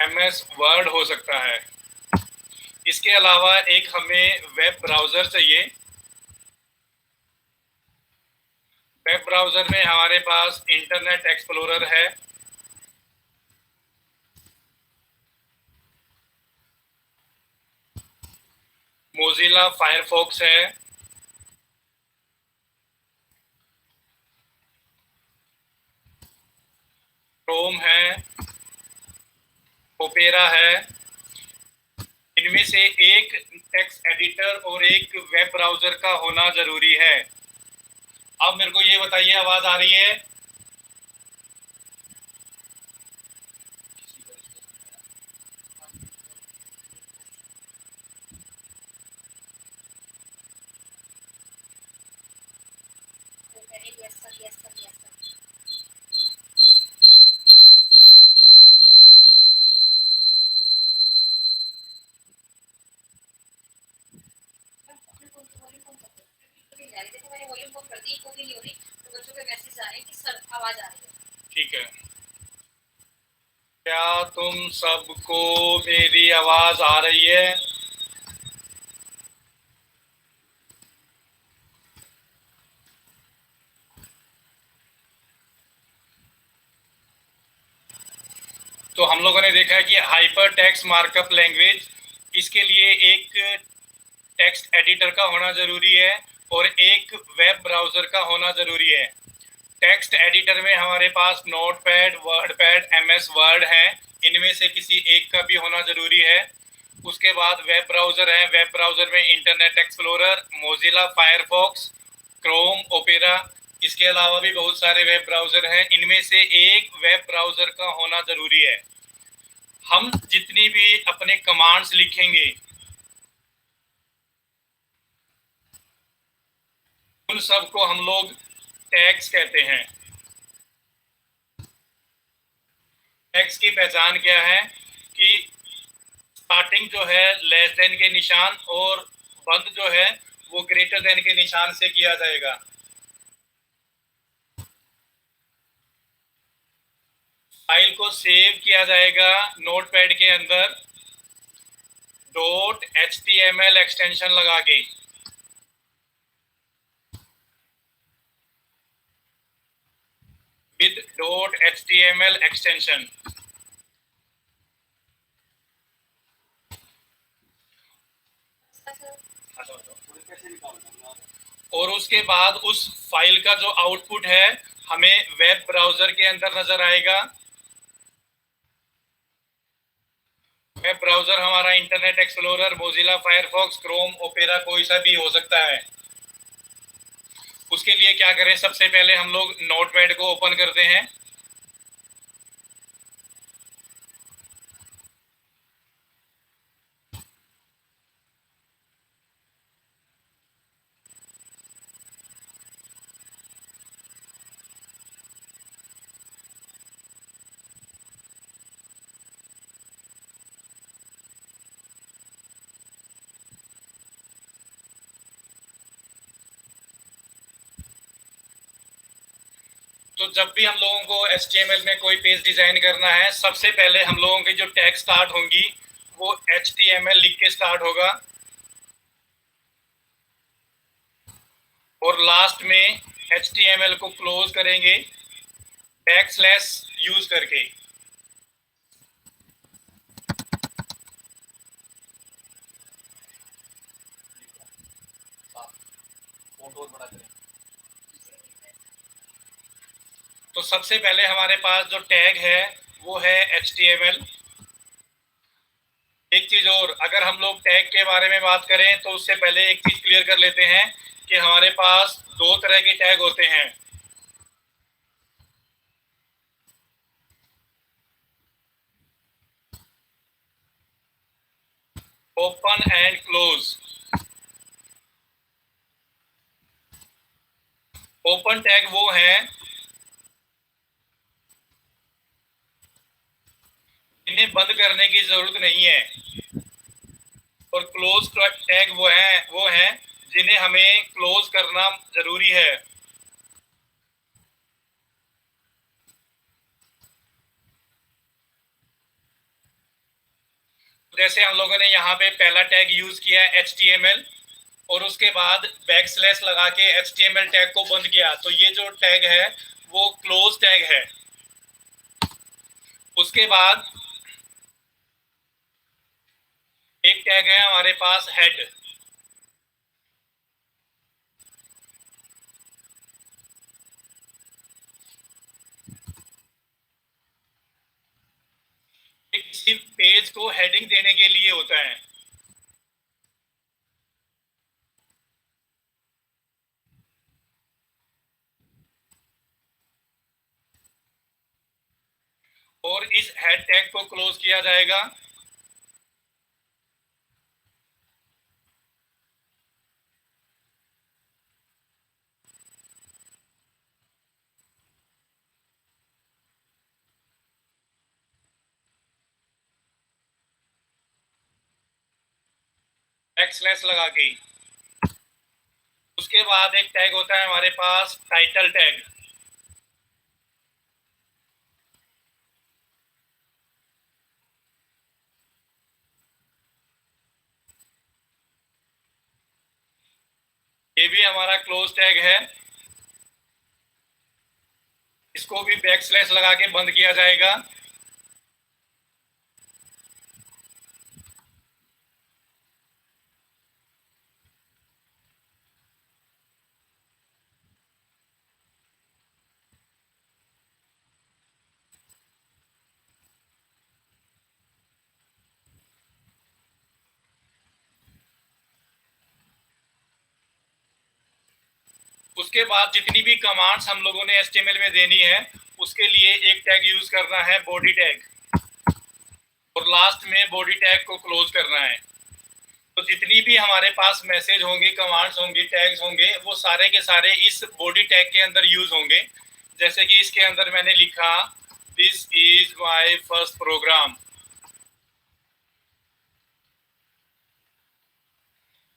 MS word हो सकता है। इसके अलावा एक हमें वेब ब्राउज़र चाहिए। वेब ब्राउज़र में हमारे पास इंटरनेट एक्सप्लोरर है, मोज़िला फायरफॉक्स है, क्रोम है, ओपेरा है। इनमें से एक टेक्स्ट एडिटर और एक वेब ब्राउज़र का होना ज़रूरी है। अब मेरे को ये बताइए, आवाज़ आ रही है? ठीक है। क्या तुम सबको मेरी आवाज़ आ रही है? तो हम लोगों ने देखा है कि हाइपर टेक्स्ट मार्कअप लैंग्वेज, इसके लिए एक टेक्स्ट एडिटर का होना ज़रूरी है और एक वेब ब्राउज़र का होना ज़रूरी है। टेक्स्ट एडिटर में हमारे पास नोटपैड, वर्डपैड, MS वर्ड है। इनमें से किसी एक का भी होना ज़रूरी है। उसके बाद वेब ब्राउज़र है। वेब ब्राउज़र में internet explorer, Mozilla Firefox, Chrome, opera, इसके अलावा भी बहुत सारे वेब ब्राउज़र हैं। इनमें से एक वेब ब्राउज़र का होना ज़रूरी है। हम जितनी भी अपने कमांड्स लिखेंगे, उन सबको हम लोग टैग्स कहते हैं। टैग्स की पहचान क्या है कि स्टार्टिंग जो है लेस देन के निशान और बंद जो है वो ग्रेटर देन के निशान से किया जाएगा। फाइल को सेव किया जाएगा नोटपैड के अंदर .html एक्सटेंशन लगा के। With .html extension. और उसके बाद उस फाइल का जो आउटपुट है हमें वेब ब्राउज़र के अंदर नजर आएगा। वेब ब्राउज़र हमारा internet explorer, Mozilla Firefox, Chrome, opera कोई सा भी हो सकता है। उसके लिए क्या करें, सबसे पहले हम लोग नोटपैड को ओपन करते हैं। तो जब भी हम लोगों को HTML में कोई पेज डिजाइन करना है, सबसे पहले हम लोगों की जो टैग स्टार्ट होंगी वो HTML लिख के स्टार्ट होगा और लास्ट में HTML को क्लोज करेंगे बैकस्लैश यूज करके। तो सबसे पहले हमारे पास जो टैग है वो है HTML। एक चीज और, अगर हम लोग टैग के बारे में बात करें तो उससे पहले एक चीज क्लियर कर लेते हैं कि हमारे पास दो तरह के टैग होते हैं। Open and close. Open tag वो हैं इन्हें बंद करने की जरूरत नहीं है, और क्लोज टैग वो हैं जिन्हें हमें क्लोज करना जरूरी है। जैसे हम लोगों ने यहाँ पे पहला टैग यूज किया है HTML और उसके बाद बैकस्लैश लगा के HTML टैग को बंद किया, तो ये जो टैग है वो क्लोज टैग है। उसके बाद एक टैग है हमारे पास हेड। किसी पेज को हेडिंग देने के लिए होता है। और इस हेड टैग को क्लोज किया जाएगा। बैकस्लैश लगा के। उसके बाद एक टैग होता है हमारे पास टाइटल टैग। ये भी हमारा क्लोज टैग है, इसको भी बैकस्लैश लगा के बंद किया जाएगा। उसके बाद जितनी भी कमांड्स हम लोगों ने HTML में देनी है उसके लिए एक टैग यूज करना है बॉडी टैग, और लास्ट में बॉडी टैग को क्लोज करना है। तो जितनी भी हमारे पास मैसेज होंगे, कमांड्स होंगी, टैग्स होंगे, वो सारे के सारे इस बॉडी टैग के अंदर यूज होंगे। जैसे कि इसके अंदर मैंने लिखा this is my first program.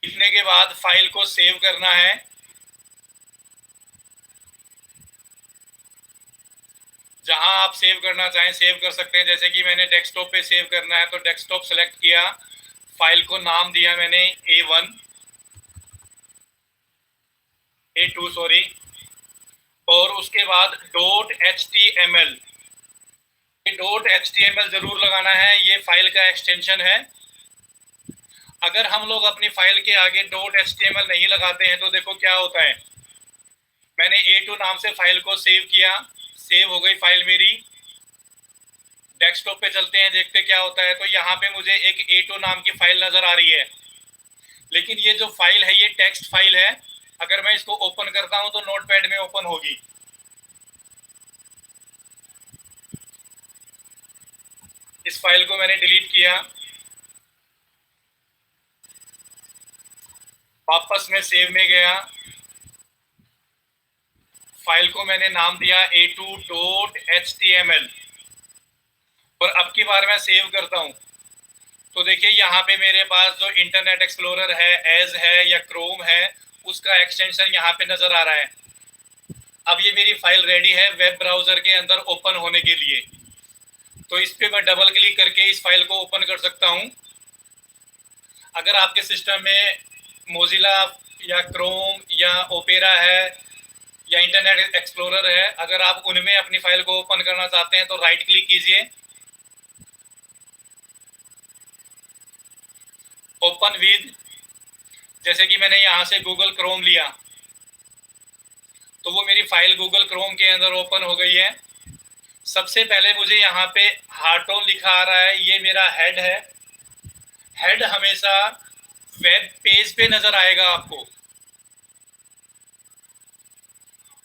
लिखने के बाद फाइल को सेव करना है। जहां आप सेव करना चाहें सेव कर सकते हैं। जैसे कि मैंने डेस्कटॉप पे सेव करना है तो डेस्कटॉप सेलेक्ट किया, फाइल को नाम दिया मैंने A2 सॉरी, और उसके बाद .html। ये .html जरूर लगाना है, ये फाइल का एक्सटेंशन है। अगर हम लोग अपनी फाइल के आगे .html नहीं लगाते हैं तो देखो क्या होता है। मैंने A2 नाम से फाइल को सेव किया, सेव हो गई फाइल मेरी। डेस्कटॉप पे चलते हैं, देखते क्या होता है। तो यहाँ पे मुझे एक A2 नाम की फाइल नजर आ रही है, लेकिन ये जो फाइल है ये टेक्स्ट फाइल है। अगर मैं इसको ओपन करता हूं तो नोटपैड में ओपन होगी। इस फाइल को मैंने डिलीट किया, वापस मैं सेव में गया, फाइल को मैंने नाम दिया A2.html, और अब की बार मैं सेव करता हूं तो देखिए यहाँ पे मेरे पास जो इंटरनेट एक्सप्लोरर है, एज है या क्रोम है, उसका एक्सटेंशन यहाँ पे नजर आ रहा है। अब ये मेरी फाइल रेडी है वेब ब्राउजर के अंदर ओपन होने के लिए। तो इस पे मैं डबल क्लिक करके इस फाइल को ओपन कर सकता हूं। अगर आपके सिस्टम में मोजिला या क्रोम या ओपेरा है या इंटरनेट एक्सप्लोरर है, अगर आप उनमें अपनी फाइल को ओपन करना चाहते हैं तो राइट क्लिक कीजिए, ओपन विद। जैसे कि मैंने यहाँ से गूगल क्रोम लिया तो वो मेरी फाइल गूगल क्रोम के अंदर ओपन हो गई है। सबसे पहले मुझे यहाँ पे हार्टोन लिखा आ रहा है, ये मेरा हेड है। हेड हमेशा वेब पेज पे नजर आएगा आपको,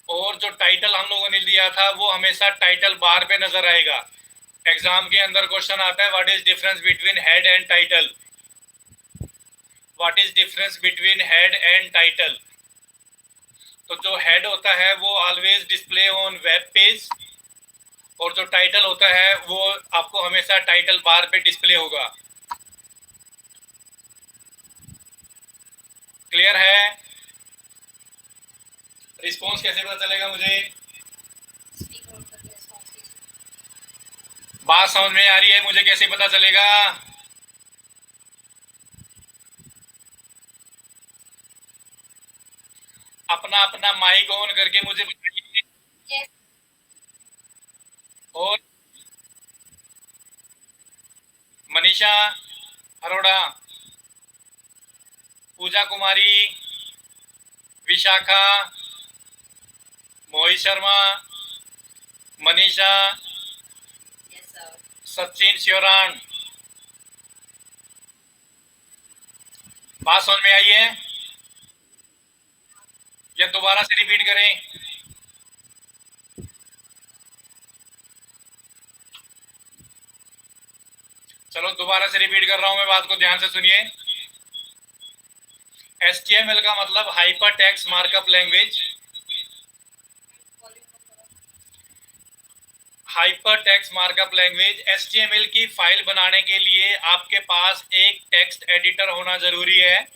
और जो टाइटल हम लोगों ने दिया था वो हमेशा टाइटल बार पे नजर आएगा। एग्जाम के अंदर क्वेश्चन आता है what is difference between head and title, what is difference between head and title. तो जो हेड होता है वो always display on web page, और जो टाइटल होता है वो आपको हमेशा टाइटल बार पे डिस्प्ले होगा। क्लियर है? रिस्पॉन्स कैसे पता चलेगा मुझे? बात समझ में आ रही है? मुझे कैसे पता चलेगा? अपना अपना माइक ऑन करके मुझे बताइए। और मनीषा अरोड़ा, पूजा कुमारी, विशाखा, मोहित शर्मा, मनीषा, सचिन श्योरान, बात समझ में आई है या दोबारा से रिपीट करें? चलो दोबारा से रिपीट कर रहा हूं मैं, बात को ध्यान से सुनिए। HTML का मतलब hyper text markup language. Hyper text markup language HTML की फाइल बनाने के लिए आपके पास एक टेक्स्ट एडिटर होना जरूरी है,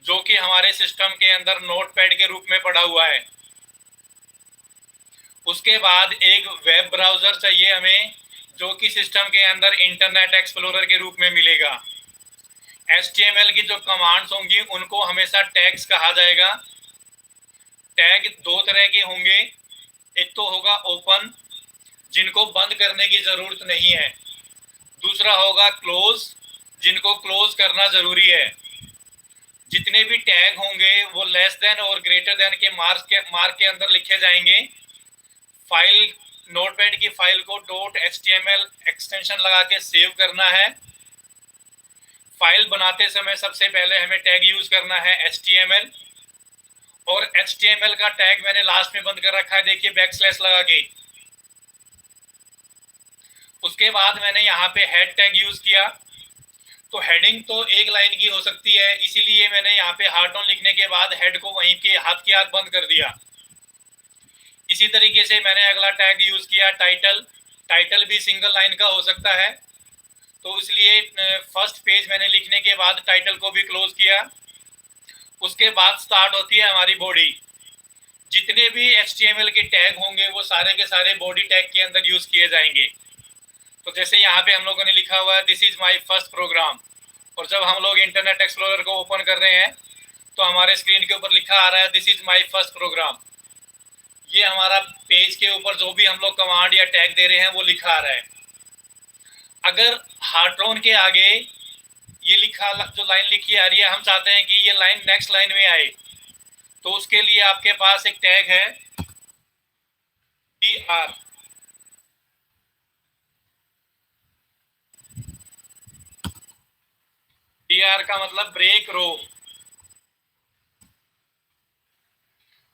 जो कि हमारे सिस्टम के अंदर नोटपैड के रूप में पड़ा हुआ है। उसके बाद एक वेब ब्राउजर चाहिए हमें, जो कि सिस्टम के अंदर इंटरनेट एक्सप्लोरर के रूप में मिलेगा। HTML की जो कमांड्स होंगी उनको हमेशा टैग्स कहा जाएगा। टैग दो तरह के होंगे, एक तो होगा ओपन, जिनको बंद करने की जरूरत नहीं है। दूसरा होगा क्लोज, जिनको क्लोज करना जरूरी है। जितने भी टैग होंगे वो लेस देन और ग्रेटर देन के मार्क के अंदर लिखे जाएंगे। फाइल, नोटपैड की फाइल को .html एक्सटेंशन लगा के सेव करना है। फाइल बनाते समय सबसे पहले हमें टैग यूज करना है HTML, और HTML का टैग मैंने लास्ट में बंद कर रखा है, देखिए बैकस्लैश लगा के। उसके बाद मैंने यहाँ पे हेड टैग यूज किया, तो हेडिंग तो एक लाइन की हो सकती है, इसीलिए मैंने यहाँ पे हार्ट ऑन लिखने के बाद हेड को वहीं के हाथ के हाथ बंद कर दिया। इसी तरीके से मैंने अगला टैग यूज किया टाइटल। टाइटल भी सिंगल लाइन का हो सकता है, तो इसलिए फर्स्ट पेज मैंने लिखने के बाद टाइटल को भी क्लोज किया। उसके बाद स्टार्ट होती है हमारी बॉडी। जितने भी HTML के टैग होंगे वो सारे के सारे बॉडी टैग के अंदर यूज किए जाएंगे। तो जैसे यहाँ पे हम लोगों ने लिखा हुआ है this is my first program, और जब हम लोग इंटरनेट एक्सप्लोरर को ओपन कर रहे हैं तो हमारे स्क्रीन के ऊपर लिखा आ रहा है this is my first program. ये हमारा पेज के ऊपर जो भी हम लोग कमांड या टैग दे रहे हैं वो लिखा आ रहा है। अगर हार्ट्रॉन के आगे ये लिखा जो लाइन लिखी आ रही है, हम चाहते हैं कि ये लाइन नेक्स्ट लाइन में आए, तो उसके लिए आपके पास एक टैग है DR। DR का मतलब ब्रेक रो।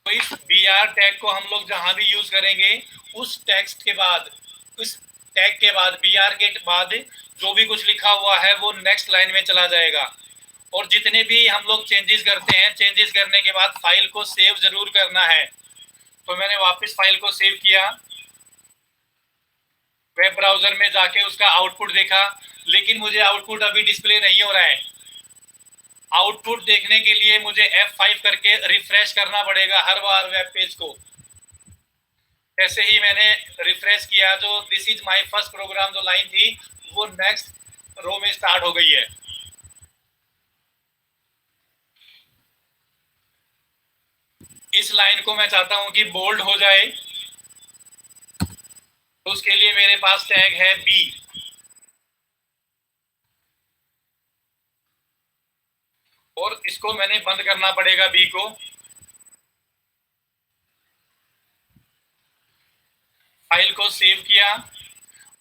तो इस BR टैग को हम लोग जहां भी यूज करेंगे, उस टेक्स्ट के बाद, उस टैग के बाद, BR के बाद जो भी कुछ लिखा हुआ है वो नेक्स्ट लाइन में चला जाएगा। और जितने भी हम लोग चेंजेस करते हैं, चेंजेस करने के बाद फाइल को सेव जरूर करना है। तो मैंने वापस फाइल को सेव किया, वेब ब्राउजर में जाके उसका आउटपुट देखा, लेकिन मुझे आउटपुट अभी डिस्प्ले नहीं हो रहा है। आउटपुट देखने के लिए मुझे F5 करके रिफ्रेश करना पड़ेगा हर बार वेब पेज को। जैसे ही मैंने रिफ्रेश किया, जो this is my first program जो लाइन थी वो नेक्स्ट रो में स्टार्ट हो गई है। इस लाइन को मैं चाहता हूं कि बोल्ड हो जाए, तो उसके लिए मेरे पास टैग है B, और इसको मैंने बंद करना पड़ेगा B को। फाइल को सेव किया,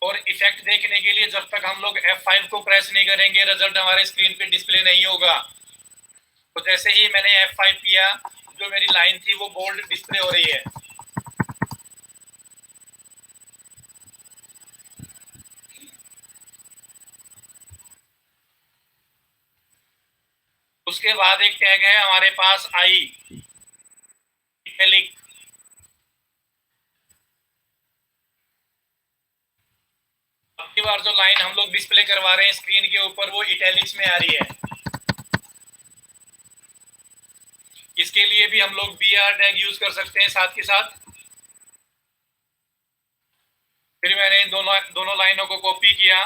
और इफेक्ट देखने के लिए जब तक हम लोग F5 को प्रेस नहीं करेंगे रिजल्ट हमारे स्क्रीन पे डिस्प्ले नहीं होगा। तो जैसे ही मैंने F5 किया, जो मेरी लाइन थी वो बोल्ड डिस्प्ले हो रही है। उसके बाद एक टैग है हमारे पास I, इटैलिक। अब की बार जो लाइन हम लोग डिस्प्ले करवा रहे हैं स्क्रीन के ऊपर वो इटैलिक्स में आ रही है। इसके लिए भी हम लोग BR टैग यूज कर सकते हैं साथ के साथ। फिर मैंने इन दोनों लाइनों को कॉपी किया।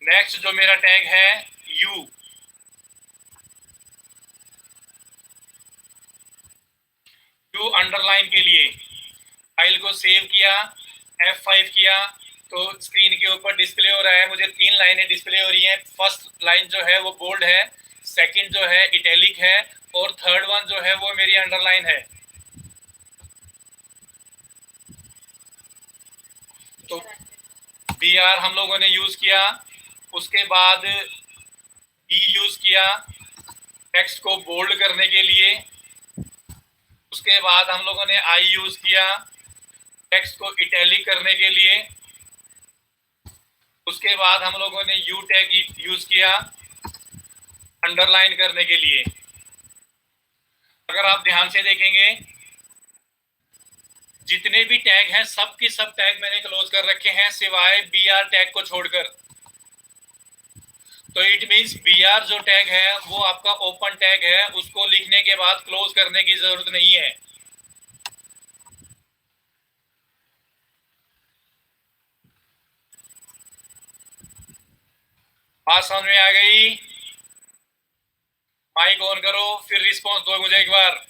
नेक्स्ट जो मेरा टैग है U, अंडरलाइन के लिए फाइल को सेव किया, F5 किया, तो स्क्रीन के ऊपर डिस्प्ले हो रहा है, मुझे 3 लाइनें डिस्प्ले हो रही हैं। फर्स्ट लाइन जो है वो बोल्ड है, सेकंड जो है इटैलिक है, और थर्ड वन जो है वो मेरी अंडरलाइन है। तो BR हम लोगों ने यूज किया, उसके बाद E यूज किया टेक्स्ट को बोल्ड करने के लिए, उसके बाद हम लोगों ने I यूज किया टेक्स्ट को इटैलिक करने के लिए, उसके बाद हम लोगों ने U टैग यूज किया अंडरलाइन करने के लिए। अगर आप ध्यान से देखेंगे जितने भी टैग हैं सब के सब टैग मैंने क्लोज कर रखे हैं सिवाय BR टैग को छोड़कर। तो इट मींस BR जो टैग है वो आपका ओपन टैग है, उसको लिखने के बाद क्लोज करने की जरूरत नहीं है। बात समझ में आ गई? माइक ऑन करो, फिर रिस्पॉन्स दो मुझे एक बार।